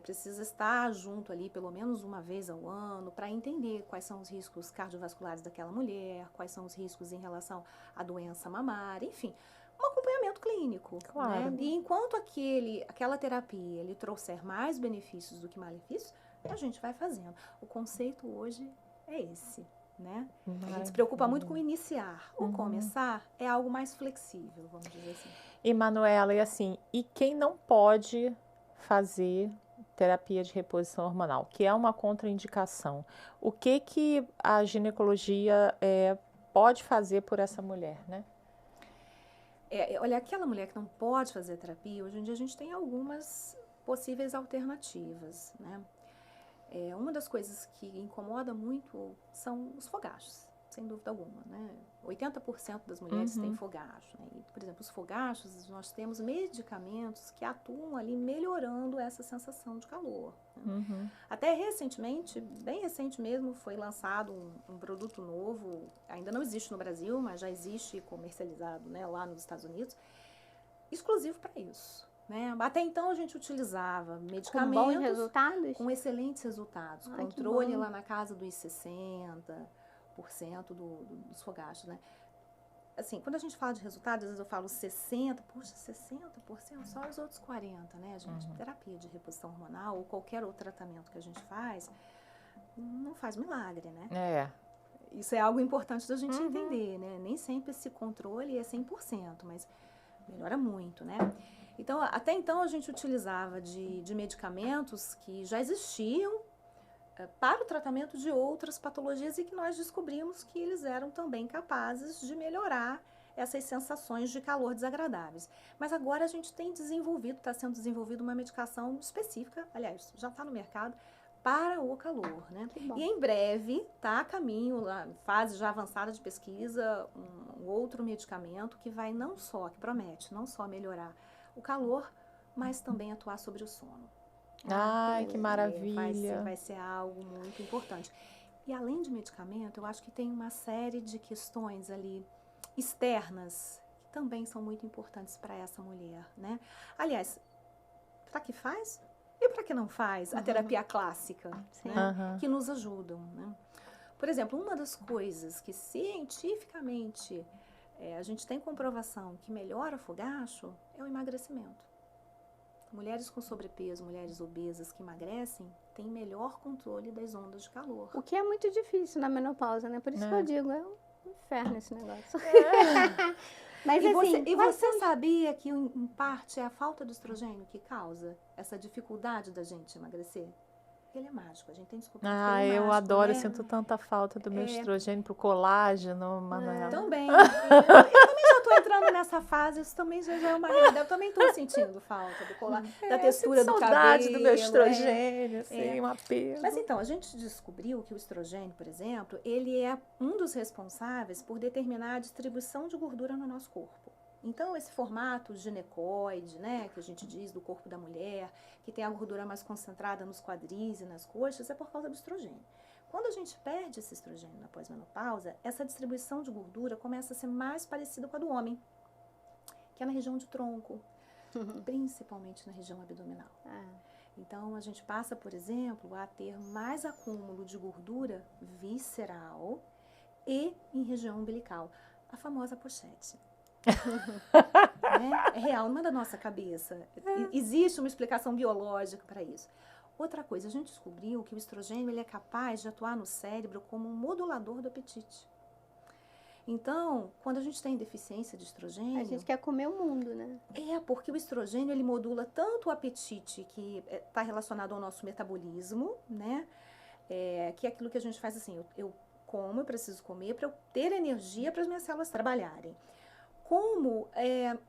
Precisa estar junto ali pelo menos uma vez ao ano para entender quais são os riscos cardiovasculares daquela mulher, quais são os riscos em relação à doença mamária, enfim, um acompanhamento clínico. Claro. Né? E enquanto aquela terapia lhe trouxer mais benefícios do que malefícios, a gente vai fazendo. O conceito hoje é esse. Né? A gente se preocupa muito com iniciar. O começar é algo mais flexível, vamos dizer assim. E Manuela, e quem não pode fazer terapia de reposição hormonal, que é uma contraindicação, o que a ginecologia pode fazer por essa mulher, né? Olha, aquela mulher que não pode fazer terapia, hoje em dia a gente tem algumas possíveis alternativas, né? Uma das coisas que incomoda muito são os fogachos, sem dúvida alguma, né? 80% das mulheres têm fogacho, né? E, por exemplo, os fogachos, nós temos medicamentos que atuam ali melhorando essa sensação de calor. Né? Até recentemente, bem recente mesmo, foi lançado um produto novo, ainda não existe no Brasil, mas já existe comercializado, né, lá nos Estados Unidos, exclusivo para isso. Né? Até então a gente utilizava medicamentos com bons resultados? Com excelentes resultados. Controle lá na casa dos 60% dos fogachos, né? Assim, quando a gente fala de resultados, às vezes eu falo 60%, poxa, 60%, só os outros 40%, né, gente? Terapia de reposição hormonal ou qualquer outro tratamento que a gente faz, não faz milagre, né? Isso é algo importante da gente entender, né? Nem sempre esse controle é 100%, mas melhora muito, né? Então, até então, a gente utilizava de medicamentos que já existiam para o tratamento de outras patologias e que nós descobrimos que eles eram também capazes de melhorar essas sensações de calor desagradáveis. Mas agora a gente tem desenvolvido, está sendo desenvolvida uma medicação específica, aliás, já está no mercado, para o calor, né? Que bom. E em breve está a caminho, lá, fase já avançada de pesquisa, um outro medicamento que vai não só, que promete não só melhorar o calor, mas também atuar sobre o sono. Ai, que maravilha. Vai ser algo muito importante. E além de medicamento, eu acho que tem uma série de questões ali externas que também são muito importantes para essa mulher, né? Aliás, para que faz e para que não faz a terapia clássica, né? Que nos ajudam, né? Por exemplo, uma das coisas que cientificamente a gente tem comprovação que melhora o fogacho é o emagrecimento. Mulheres com sobrepeso, mulheres obesas que emagrecem, têm melhor controle das ondas de calor. O que é muito difícil na menopausa, né? Por isso que eu digo, é um inferno esse negócio. Mas E assim, você sabia que, em parte, é a falta do estrogênio que causa essa dificuldade da gente emagrecer? Ele é mágico, a gente tem descoberto que ele é eu mágico, adoro, né? eu sinto tanta falta do meu estrogênio pro colágeno, Manuela. Também. Eu também já estou entrando nessa fase, isso também já é uma realidade. Eu também estou sentindo falta do colágeno, da textura do cabelo. Saudade do meu estrogênio, assim, um apego. Mas então, a gente descobriu que o estrogênio, por exemplo, ele é um dos responsáveis por determinar a distribuição de gordura no nosso corpo. Então, esse formato ginecoide, né, que a gente diz do corpo da mulher, que tem a gordura mais concentrada nos quadris e nas coxas, é por causa do estrogênio. Quando a gente perde esse estrogênio na pós-menopausa, essa distribuição de gordura começa a ser mais parecida com a do homem, que é na região de tronco, principalmente na região abdominal. Então, a gente passa, por exemplo, a ter mais acúmulo de gordura visceral e em região umbilical, a famosa pochete. É real, não é da nossa cabeça. Existe uma explicação biológica para isso. Outra coisa, a gente descobriu que o estrogênio ele é capaz de atuar no cérebro como um modulador do apetite. Então, quando a gente tem deficiência de estrogênio... A gente quer comer o mundo, né? Porque o estrogênio ele modula tanto o apetite, que está relacionado ao nosso metabolismo, né? Que é aquilo que a gente faz assim, eu como, eu preciso comer para eu ter energia para as minhas células trabalharem. Como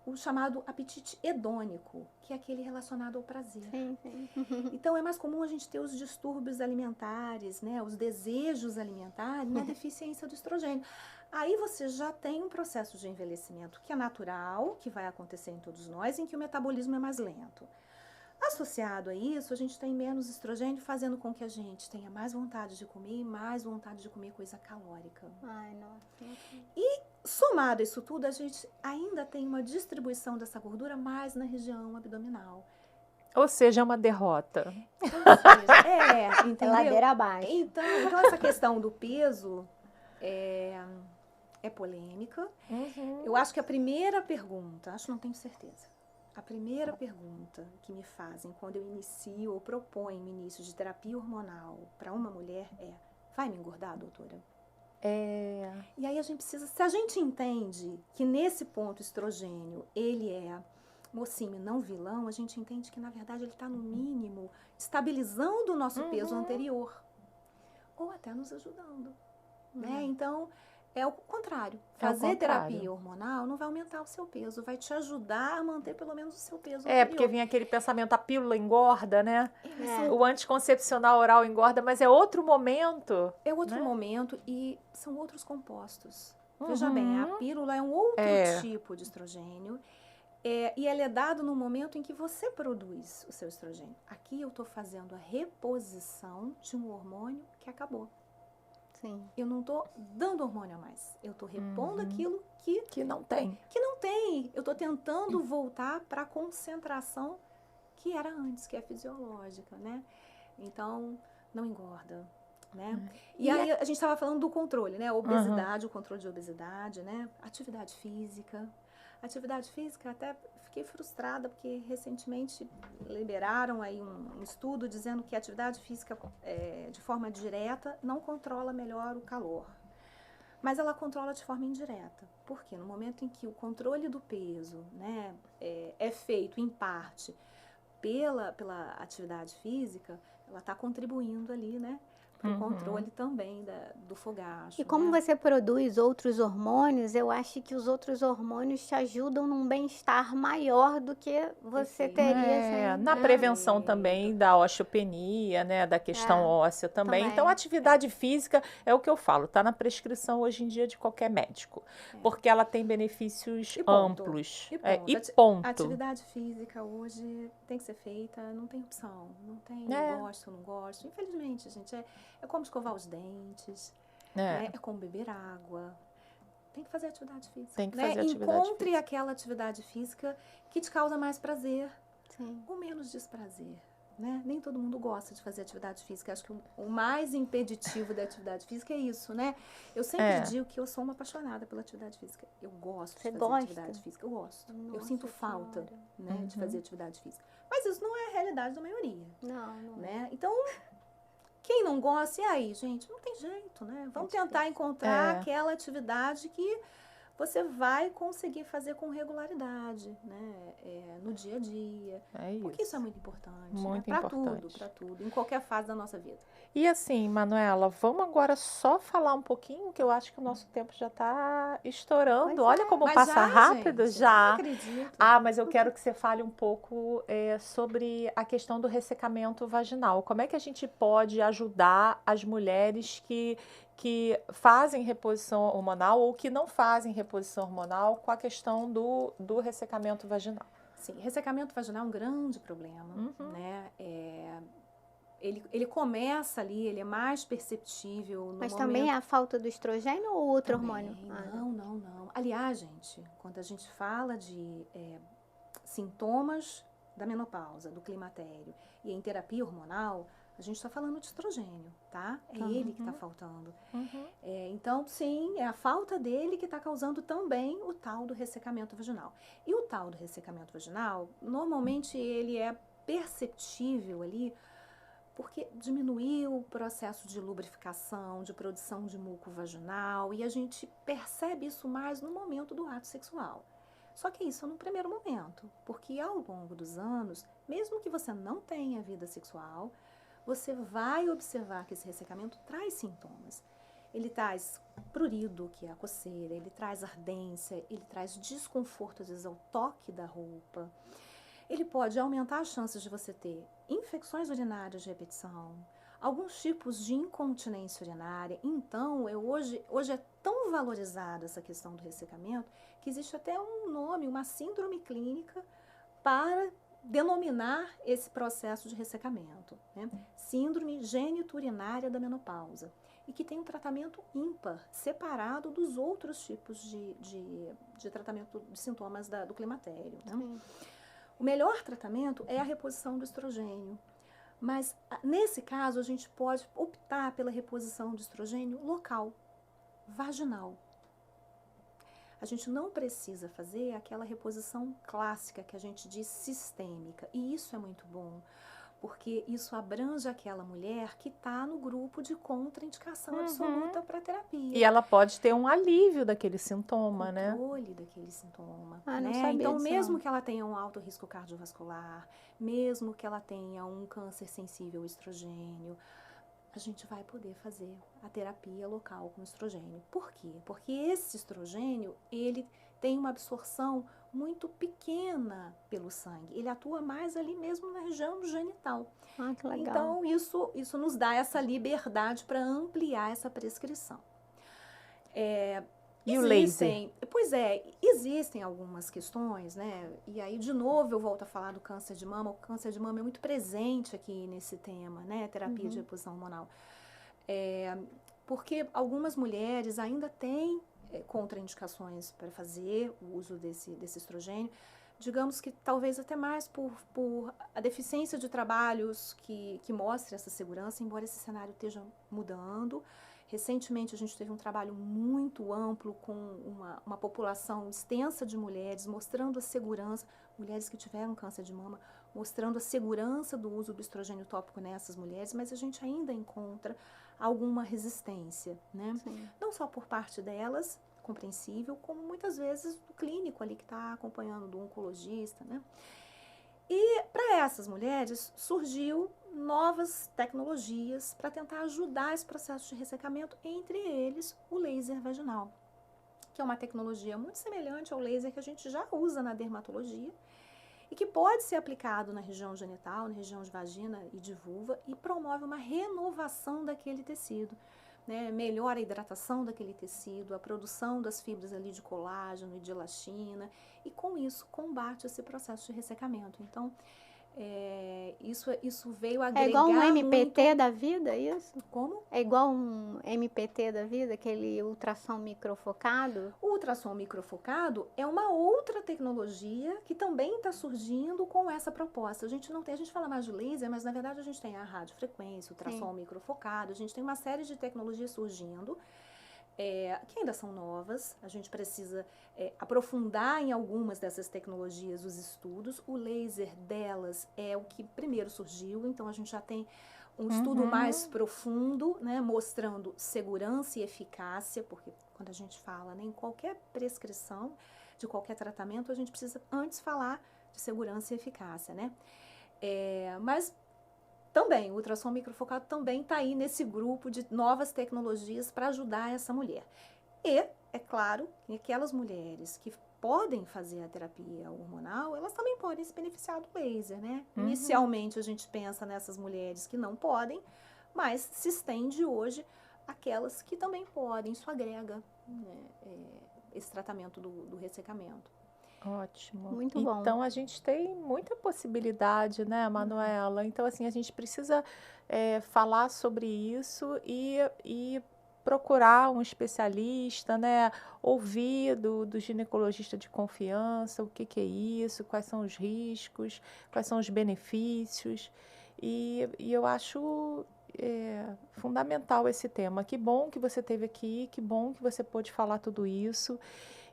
o chamado apetite hedônico, que é aquele relacionado ao prazer. Sim, sim. Então, é mais comum a gente ter os distúrbios alimentares, né, os desejos alimentares, na deficiência do estrogênio. Aí você já tem um processo de envelhecimento que é natural, que vai acontecer em todos nós, em que o metabolismo é mais lento. Associado a isso, a gente tem menos estrogênio, fazendo com que a gente tenha mais vontade de comer e mais vontade de comer coisa calórica. Ai, nossa. E somado a isso tudo, a gente ainda tem uma distribuição dessa gordura mais na região abdominal. Ou seja, é uma derrota. Entendeu? Ladeira abaixo. Então, essa questão do peso é polêmica. Eu acho que a primeira pergunta, não tenho certeza, a primeira pergunta que me fazem quando eu inicio ou proponho o início de terapia hormonal para uma mulher é: vai me engordar, doutora? E aí a gente precisa, se a gente entende que nesse ponto o estrogênio, ele é mocinho e não vilão, a gente entende que na verdade ele está no mínimo estabilizando o nosso peso anterior. Ou até nos ajudando, né? Então, é o contrário. Fazer terapia hormonal não vai aumentar o seu peso, vai te ajudar a manter pelo menos o seu peso anterior. Porque vem aquele pensamento, a pílula engorda, né? O anticoncepcional oral engorda, mas é outro momento. É outro momento e são outros compostos. Veja bem, a pílula é um outro tipo de estrogênio e ele é dado no momento em que você produz o seu estrogênio. Aqui eu estou fazendo a reposição de um hormônio que acabou. Sim. Eu não estou dando hormônio a mais. Eu estou repondo aquilo que não tem. Eu estou tentando voltar para a concentração que era antes, que é fisiológica, né? Então, não engorda, né? E aí a gente estava falando do controle, né? Obesidade, o controle de obesidade, né? Atividade física. Atividade física, até fiquei frustrada, porque recentemente liberaram aí um estudo dizendo que a atividade física de forma direta não controla melhor o calor. mas ela controla de forma indireta. Por quê? No momento em que o controle do peso, né, é feito, em parte, pela atividade física, ela está contribuindo ali, né, para o controle também do fogacho. E como né? você produz outros hormônios, eu acho que os outros hormônios te ajudam num bem-estar maior do que você Perfeito. teria sem, Na né? prevenção também da osteopenia, né, da questão óssea também. Então, a também. atividade física é o que eu falo, está na prescrição hoje em dia de qualquer médico, porque ela tem benefícios E ponto. amplos. E ponto. E ponto. A atividade física hoje tem que ser feita, não tem opção. Não tem eu gosto, não gosto. Infelizmente, gente, é como escovar os dentes, né? É como beber água. Tem que fazer atividade física. Tem que né? fazer atividade Encontre física. aquela atividade física que te causa mais prazer Sim. ou menos desprazer. Né? Nem todo mundo gosta de fazer atividade física. Acho que o mais impeditivo da atividade física é isso, né? Eu sempre digo que eu sou uma apaixonada pela atividade física. Eu gosto de fazer atividade física. Eu gosto. Eu sinto falta, né, de fazer atividade física. Mas isso não é a realidade da maioria. Não. Né? Então, quem não gosta, e aí, gente? Não tem jeito, né? Vamos tentar encontrar aquela atividade que você vai conseguir fazer com regularidade, né? No dia a dia. Porque isso é muito importante. Muito Para importante. tudo, em qualquer fase da nossa vida. E assim, Manuela, vamos agora só falar um pouquinho, que eu acho que o nosso tempo já está estourando. Olha como Mas passa já, rápido, gente, já. Não acredito. Mas eu quero que você fale um pouco sobre a questão do ressecamento vaginal. Como é que a gente pode ajudar as mulheres que fazem reposição hormonal ou que não fazem reposição hormonal com a questão do ressecamento vaginal? Sim, ressecamento vaginal é um grande problema, né? Ele começa ali, ele é mais perceptível no Mas momento... também é a falta do estrogênio ou outro hormônio? Não. Aliás, gente, quando a gente fala de sintomas da menopausa, do climatério e em terapia hormonal, a gente está falando de estrogênio, tá? É ele que está faltando. Então, sim, é a falta dele que está causando também o tal do ressecamento vaginal. E o tal do ressecamento vaginal, normalmente ele é perceptível ali porque diminuiu o processo de lubrificação, de produção de muco vaginal, e a gente percebe isso mais no momento do ato sexual. Só que isso é no primeiro momento, porque ao longo dos anos, mesmo que você não tenha vida sexual, você vai observar que esse ressecamento traz sintomas. Ele traz prurido, que é a coceira, ele traz ardência, ele traz desconforto, às vezes, ao toque da roupa. Ele pode aumentar as chances de você ter infecções urinárias de repetição, alguns tipos de incontinência urinária. Então, hoje é tão valorizada essa questão do ressecamento que existe até um nome, uma síndrome clínica para denominar esse processo de ressecamento, né? Síndrome geniturinária da menopausa, e que tem um tratamento ímpar, separado dos outros tipos de tratamento de sintomas do climatério. Né? O melhor tratamento é a reposição do estrogênio, mas nesse caso a gente pode optar pela reposição do estrogênio local, vaginal. A gente não precisa fazer aquela reposição clássica que a gente diz sistêmica, e isso é muito bom, porque isso abrange aquela mulher que está no grupo de contraindicação absoluta para terapia. E ela pode ter um alívio daquele sintoma, né? Controle daquele sintoma. Não sabia então, disso, mesmo não. que ela tenha um alto risco cardiovascular, mesmo que ela tenha um câncer sensível ao estrogênio, a gente vai poder fazer a terapia local com estrogênio. Por quê? Porque esse estrogênio, ele tem uma absorção muito pequena pelo sangue. Ele atua mais ali mesmo na região genital. Que legal. Então, isso nos dá essa liberdade para ampliar essa prescrição. E o laser? Pois é, existem algumas questões, né? E aí, de novo, eu volto a falar do câncer de mama. O câncer de mama é muito presente aqui nesse tema, né? Terapia de reposição hormonal. Porque algumas mulheres ainda têm contraindicações para fazer o uso desse estrogênio. Digamos que talvez até mais por a deficiência de trabalhos que mostrem essa segurança, embora esse cenário esteja mudando. Recentemente, a gente teve um trabalho muito amplo com uma população extensa de mulheres, mostrando a segurança, mulheres que tiveram câncer de mama, mostrando a segurança do uso do estrogênio tópico nessas mulheres, mas a gente ainda encontra alguma resistência, né? Sim. Não só por parte delas, compreensível, como muitas vezes do clínico ali que está acompanhando, do oncologista, né? E para essas mulheres surgiu novas tecnologias para tentar ajudar esse processo de ressecamento, entre eles o laser vaginal, que é uma tecnologia muito semelhante ao laser que a gente já usa na dermatologia e que pode ser aplicado na região genital, na região de vagina e de vulva e promove uma renovação daquele tecido, né? Melhora a hidratação daquele tecido, a produção das fibras ali de colágeno e de elastina e com isso combate esse processo de ressecamento. Então, isso veio agregar É igual um MPT muito... da vida, isso? Como? É igual um MPT da vida, aquele ultrassom microfocado? O ultrassom microfocado é uma outra tecnologia que também está surgindo com essa proposta. A gente fala mais de laser, mas na verdade a gente tem a radiofrequência, o ultrassom microfocado, a gente tem uma série de tecnologias surgindo, que ainda são novas, a gente precisa aprofundar em algumas dessas tecnologias os estudos. O laser delas é o que primeiro surgiu, então a gente já tem um estudo mais profundo, né, mostrando segurança e eficácia, porque quando a gente fala, né, em qualquer prescrição de qualquer tratamento, a gente precisa antes falar de segurança e eficácia, né? Mas também, o ultrassom microfocado também está aí nesse grupo de novas tecnologias para ajudar essa mulher. E, é claro, que aquelas mulheres que podem fazer a terapia hormonal, elas também podem se beneficiar do laser, né? Inicialmente a gente pensa nessas mulheres que não podem, mas se estende hoje aquelas que também podem, isso agrega, né, esse tratamento do ressecamento. Ótimo. Muito bom. Então, a gente tem muita possibilidade, né, Manuela? Então, assim, a gente precisa falar sobre isso e procurar um especialista, né? Ouvir do ginecologista de confiança o que é isso, quais são os riscos, quais são os benefícios. E eu acho fundamental esse tema. Que bom que você esteve aqui, que bom que você pôde falar tudo isso.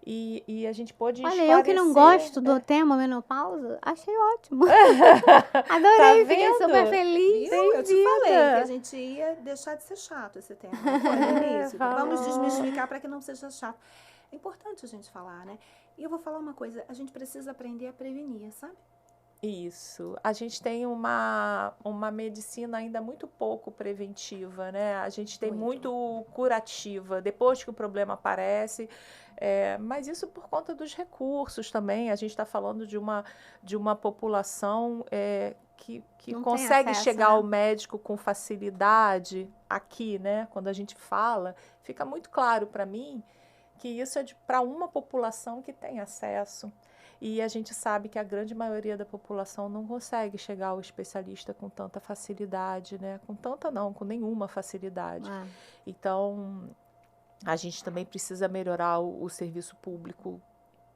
E a gente pôde Olha, esclarecer... eu que não gosto do tema menopausa, achei ótimo. Tá Adorei, fiquei vendo? super feliz. Viu? Eu te falei que Bem-vinda. a gente ia deixar de ser chato esse tema. Não foi no início. Vamos Falou. desmistificar para que não seja chato. É importante a gente falar, né? E eu vou falar uma coisa, a gente precisa aprender a prevenir, sabe? Isso. A gente tem uma medicina ainda muito pouco preventiva, né? A gente tem muito curativa, depois que o problema aparece. Mas isso por conta dos recursos também. A gente está falando de uma população que Não tem consegue acesso, chegar né? ao médico com facilidade aqui, né? Quando a gente fala, fica muito claro para mim que isso é para uma população que tem acesso. E a gente sabe que a grande maioria da população não consegue chegar ao especialista com tanta facilidade, né? Com tanta não, com nenhuma facilidade. Então, a gente também precisa melhorar o serviço público.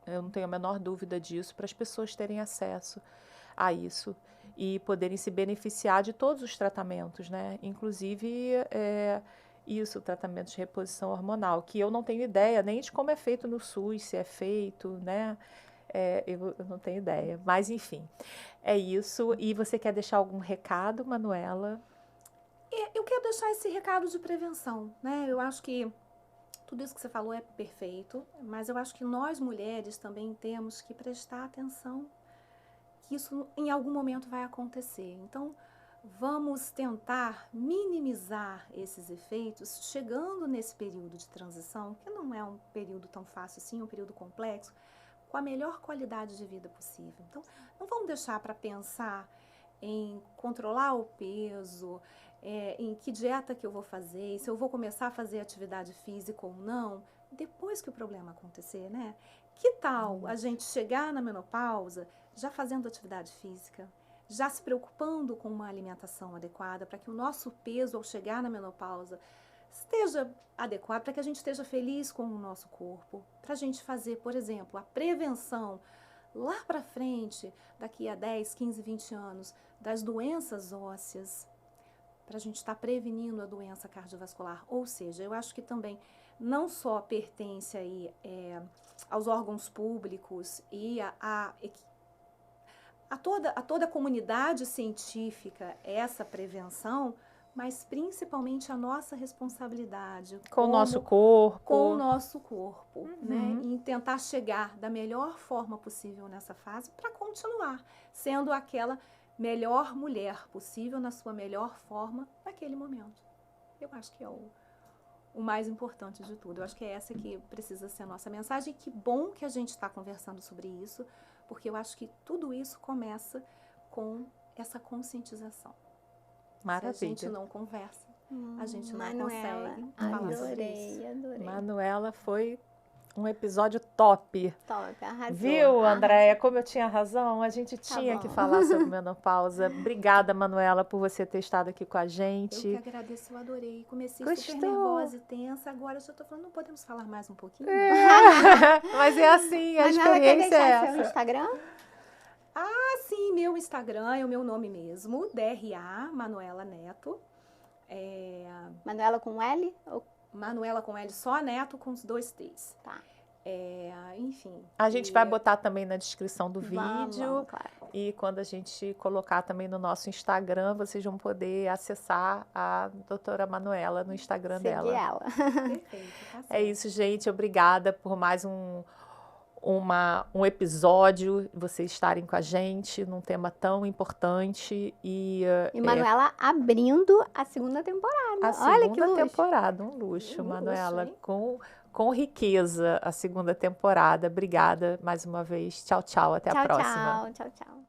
Eu não tenho a menor dúvida disso, para as pessoas terem acesso a isso e poderem se beneficiar de todos os tratamentos, né? Inclusive, o tratamento de reposição hormonal, que eu não tenho ideia nem de como é feito no SUS, se é feito, né? Eu não tenho ideia, mas enfim, é isso. E você quer deixar algum recado, Manuela? Eu quero deixar esse recado de prevenção, né? Eu acho que tudo isso que você falou é perfeito, mas eu acho que nós mulheres também temos que prestar atenção que isso em algum momento vai acontecer. Então, vamos tentar minimizar esses efeitos chegando nesse período de transição, que não é um período tão fácil assim, é um período complexo, com a melhor qualidade de vida possível. Então, não vamos deixar para pensar em controlar o peso, em que dieta que eu vou fazer, se eu vou começar a fazer atividade física ou não, depois que o problema acontecer, né? Que tal a gente chegar na menopausa já fazendo atividade física, já se preocupando com uma alimentação adequada para que o nosso peso ao chegar na menopausa esteja adequado, para que a gente esteja feliz com o nosso corpo, para a gente fazer, por exemplo, a prevenção lá para frente, daqui a 10, 15, 20 anos, das doenças ósseas, para a gente estar prevenindo a doença cardiovascular. Ou seja, eu acho que também não só pertence aí aos órgãos públicos e a toda a comunidade científica essa prevenção, mas principalmente a nossa responsabilidade Com o nosso corpo. com o nosso corpo, né? E tentar chegar da melhor forma possível nessa fase para continuar sendo aquela melhor mulher possível na sua melhor forma naquele momento. Eu acho que é o mais importante de tudo. Eu acho que é essa que precisa ser a nossa mensagem. E que bom que a gente está conversando sobre isso, porque eu acho que tudo isso começa com essa conscientização. Maravilha. Se a gente não conversa, a gente não Manuela, consegue falar sobre isso. adorei. Manuela, foi um episódio top. Top, arrasou. Viu, Andréia? Como eu tinha razão, a gente tinha bom. que falar sobre menopausa. Obrigada, Manuela, por você ter estado aqui com a Eu gente. que agradeço, eu adorei. Comecei Gostou? super nervosa e tensa, agora eu já tô falando, não podemos falar mais um pouquinho? Mas é assim, a Manuela, quer experiência deixar é seu essa. Instagram? Sim, meu Instagram é o meu nome mesmo, DRA, Manuela Neto. Manuela com L? Ou... Manuela com L só, Neto com os 2 T's. Tá. Enfim. A gente e- vai botar também na descrição do Vamos, vídeo. claro. E quando a gente colocar também no nosso Instagram, vocês vão poder acessar a doutora Manuela no Instagram Seguir dela. ela. Perfeito, tá É certo. isso, gente. Obrigada por mais um episódio, vocês estarem com a gente num tema tão importante. E E Manuela abrindo a segunda temporada. a Olha que segunda luxo. temporada, um luxo, Um Manuela, luxo, com riqueza a segunda temporada. Obrigada mais uma vez. Tchau, tchau. Até a próxima. Tchau, tchau.